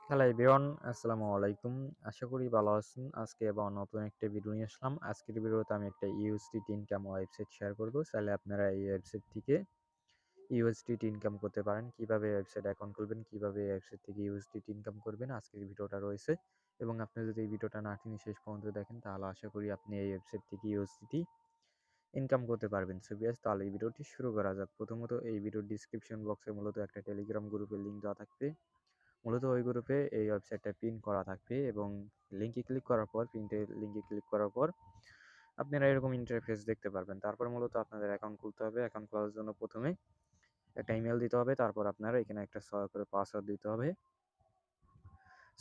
Hello everyone, আসসালামু আলাইকুম। আশা করি ভালো আছেন। আজকে আবার নতুন একটা ভিডিও নিয়ে আসলাম। আজকের ভিডিওতে আমি একটা ইউএসডিটি ইনকাম ওয়েবসাইট শেয়ার করব। চাইলে আপনারা এই ওয়েবসাইট থেকে ইউএসডিটি ইনকাম করতে পারেন। কিভাবে ওয়েবসাইট অ্যাকাউন্ট খুলবেন, কিভাবে এই ওয়েবসাইট থেকে ইউএসডিটি ইনকাম করবেন, আজকের ভিডিওটা রয়েছে। এবং আপনি যদি এই ভিডিওটা না টেনে শেষ পর্যন্ত দেখেন, তাহলে আশা করি আপনি এই ওয়েবসাইট থেকে ইউএসডিটি ইনকাম করতে পারবেন। সো ভিউয়ার্স, তাহলে এই ভিডিওটি শুরু করা যাক। প্রথমত এই ভিডিওর ডিসক্রিপশন বক্সে মূলত একটা টেলিগ্রাম গ্রুপের লিঙ্ক দেওয়া থাকবে। মূলত ওই গ্রুপে এই ওয়েবসাইটটা পিন করা থাকবে এবং লিঙ্কে ক্লিক করার পর আপনারা এরকম ইন্টারফেস দেখতে পারবেন। তারপর মূলত আপনাদের অ্যাকাউন্ট খুলতে হবে। অ্যাকাউন্ট খোলার জন্য প্রথমে একটা ইমেল দিতে হবে। তারপর আপনারা এখানে একটা করে পাসওয়ার্ড দিতে হবে।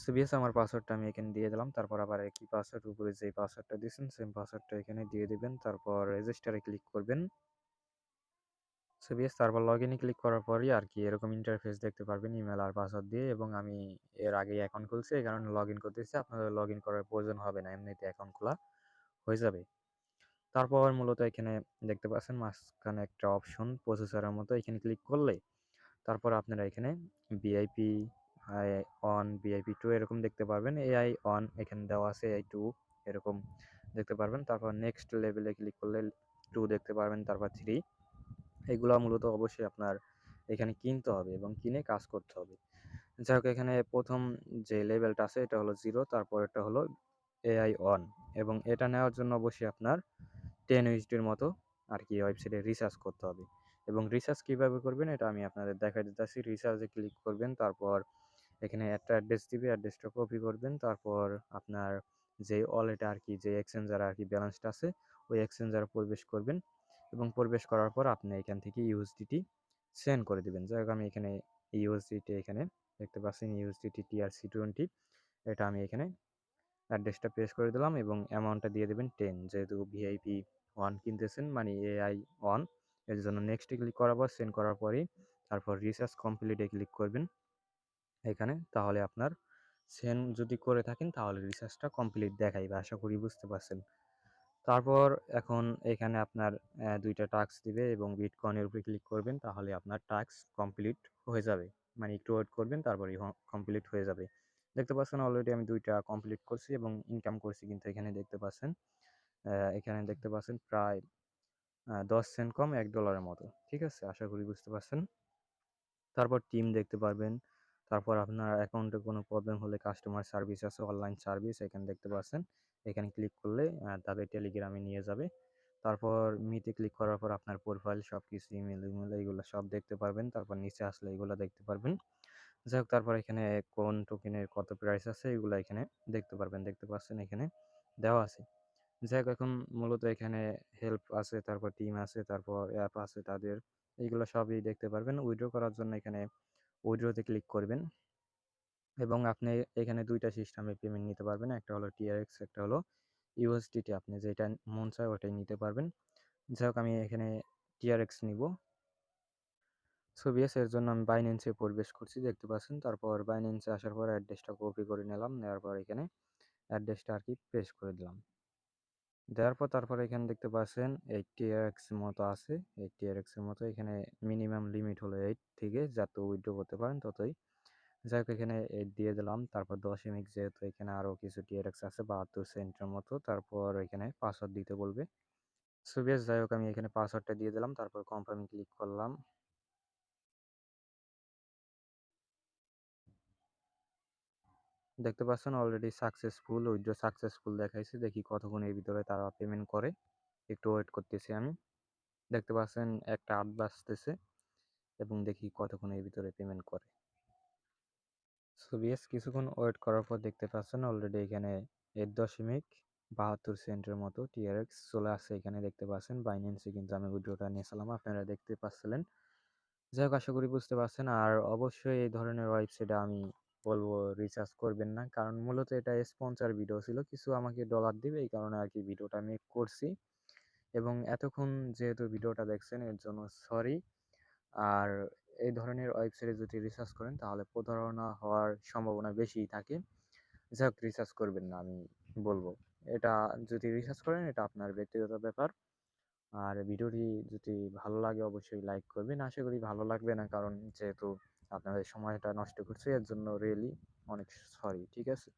সো ভিউয়ার্স, আমার পাসওয়ার্ডটা আমি এখানে দিয়ে দিলাম। তারপর আবার একই পাসওয়ার্ড, উপরে যেই পাসওয়ার্ডটা দিয়েছেন সেম পাসওয়ার্ডটা এখানে দিয়ে দিবেন। তারপর রেজিস্টারে ক্লিক করবেন। সো ভিউয়ার্স, তারপর লগইনে ক্লিক করার পরই আরকি এরকম ইন্টারফেস দেখতে পারবেন ইমেল আর পাসওয়ার্ড দিয়ে। এবং আমি এর আগেই অ্যাকাউন্ট খুলছি, এই কারণে লগইন করতেছি। আপনাদের লগইন করার প্রয়োজন হবে না, এমনিতে অ্যাকাউন্ট খোলা হয়ে যাবে। তারপর মূলত এখানে দেখতে পাচ্ছেন মাঝখানে একটা অপশন প্রসেসরের মতো, এখানে ক্লিক করলে তারপর আপনারা এখানে ভিআইপি আই 1, ভিআইপি 2 এরকম দেখতে পারবেন। এআই 1 এখানে দেওয়া আছে, এআই 2 এরকম দেখতে পারবেন। তারপর নেক্সট লেভেলে ক্লিক করলে 2 দেখতে পারবেন, তারপর 3। এগুলা মূলত অবশ্যই আপনার এখানে কিনতে হবে এবং কিনে কাজ করতে হবে। যাই হোক, এখানে প্রথম যে লেভেলটা আছে এটা হলো 0, তারপর এটা হলো এআই 1 এবং এটা নেওয়ার জন্য অবশ্যই আপনার 10 ইউএসডির মতো আরকি ওয়েবসাইটে রিসার্চ করতে হবে। এবং রিসার্চ কিভাবে করবেন এটা আমি আপনাদের দেখাই দিতেছি। রিসার্চে ক্লিক করবেন, তারপর এখানে একটা অ্যাড্রেস দিবে, অ্যাড্রেসটা কপি করবেন। তারপর আপনার যে ওয়ালেটে আরকি যে এক্সচেঞ্জারে আরকি ব্যালেন্সটা আছে ওই এক্সচেঞ্জারে প্রবেশ করবেন এবং প্রবেশ করার পর আপনি এখান থেকে ইউএসডিটি সেন্ড করে দিবেন। যাই হোক, আমি এখানে ইউএসডিটি এখানে দেখতে পাচ্ছেন ইউএসডিটি TRC20, এটা আমি এখানে অ্যাড্রেসটা পেস্ট করে দিলাম এবং অ্যামাউন্টটা দিয়ে দেবেন 10, যেহেতু ভিআইপি 1 কিনতেছেন মানে এআই 1, এর জন্য নেক্সটে ক্লিক করার পর সেন্ড করার পরেই তারপর রিসার্চ কমপ্লিটে ক্লিক করবেন এখানে। তাহলে আপনার সেন্ড যদি করে থাকেন তাহলে রিসার্চটা কমপ্লিট দেখাইবে। আশা করি বুঝতে পারছেন। তারপর এখন এখানে আপনার ২টা টাস্ক দিবে এবং বিটকয়েনের উপরে ক্লিক করবেন, তাহলে আপনার টাস্ক কমপ্লিট হয়ে যাবে। মানে একটু ওয়েট করবেন, তারপরেই কমপ্লিট হয়ে যাবে। দেখতে পাচ্ছেন অলরেডি আমি ২টা কমপ্লিট করছি এবং ইনকাম করছি কিন্তু এখানে দেখতে পাচ্ছেন। এখানে দেখতে পাচ্ছেন প্রায় ১০ সেন্ট কম $১ মতো। ঠিক আছে? আশা করি বুঝতে পারছেন। তারপর টিম দেখতে পারবেন। তারপর আপনার অ্যাকাউন্টে কোনো প্রবলেম হলে কাস্টমার সার্ভিস আছে, অনলাইন সার্ভিস এখানে দেখতে পাচ্ছেন। এখানে ক্লিক করলে তাদের টেলিগ্রামে নিয়ে যাবে। তারপর মিতে ক্লিক করার পর আপনার প্রোফাইল সবকিছু ইমেল এগুলো সব দেখতে পারবেন। তারপর নিচে আসলে এগুলো দেখতে পারবেন। যাই হোক, তারপর এখানে কোন টোকেনের কত প্রাইস আছে এগুলো এখানে দেখতে পারবেন। দেখতে পাচ্ছেন এখানে দেওয়া আছে। যাই হোক, এখন মূলত এখানে হেল্প আছে, তারপর টিম আছে, তারপর অ্যাপ আছে তাদের, এইগুলো সবই দেখতে পারবেন। উইথড্র করার জন্য এখানে উইথড্রতে ক্লিক করবেন এবং আপনি এখানে ২ টা সিস্টেমে পেমেন্ট নিতে পারবেন। একটা হলো TRX, একটা হলো USDT। আপনি যেটা মন চায় ওটাই নিতে পারবেন। যাই হোক, আমি এখানে TRX নিবো। সো ভিউয়ার্স, এর জন্য আমি Binance এ প্রবেশ করছি দেখতে পাচ্ছেন। তারপর Binance এ আসার পর অ্যাড্রেসটা কপি করে নিলাম। নেওয়ার পর এখানে অ্যাড্রেসটা আরকি পেস্ট করে দিলাম। দেওয়ার পর তারপর এখানে দেখতে পাচ্ছেন 80x মতো আছে। 80x এর মতো এখানে মিনিমাম লিমিট হলো 8 থেকে যত উইথড্র করতে পারেন ততই। যাই হোক, এখানে 8 দিয়ে দিলাম। তারপর 10 MX যেহেতু এখানে আরো কিছু TRX আছে 72 সেন্টের মতো। তারপর এখানে পাসওয়ার্ড দিতে বলবে। সো ভিউয়ার্স, যাই হোক আমি এখানে পাসওয়ার্ডটা দিয়ে দিলাম। তারপর কনফার্ম এ ক্লিক করলাম। দেখতে পাচ্ছেন অলরেডি সাকসেসফুল, উইথড্র সাকসেসফুল দেখাইছে। দেখি কতক্ষণ এর ভিতরে তারা পেমেন্ট করে। একটু ওয়েট করতেছি আমি। দেখতে পাচ্ছেন 1টা 8 বাজতেছে এবং দেখি কতক্ষণ এর ভিতরে পেমেন্ট করে। সো ভিউয়ার্স, কিছুক্ষণ ওয়েট করার পর দেখতে পাচ্ছেন অলরেডি এখানে 8.72 সেন্টের মতো TRX চলে আসছে। এখানে দেখতে পাচ্ছেন বাইন্যান্সে কিন্তু আমি উইথড্রটা নিয়েছিলাম, আপনারা দেখতে পাচ্ছিলেন। যাই হোক, আশা করি বুঝতে পারছেন। আর অবশ্যই এই ধরনের ওয়েবসাইটে আমি বলবো রিসার্চ করবেন না, কারণ মূলত এটা স্পন্সর ভিডিও ছিল। কিছু আমাকে ডলার দিবে, এই কারণে আর কি ভিডিওটা মেক করছি। এবং এতক্ষণ যেহেতু ভিডিওটা দেখছেন এর জন্য সরি। আর এই ধরনের ওয়েবসাইটে যদি রিসার্চ করেন তাহলে প্রতারণা হওয়ার সম্ভাবনা বেশিই থাকে। যাই হোক, রিসার্চ করবেন না আমি বলবো। এটা যদি রিসার্চ করেন এটা আপনার ব্যক্তিগত ব্যাপার। আর ভিডিওটি যদি ভালো লাগে অবশ্যই লাইক করবেন। আশা করি ভালো লাগবে না, কারণ যেহেতু আপনাদের সময়টা নষ্ট করছি, এর জন্য রিয়েলি অনেক সরি, ঠিক আছে?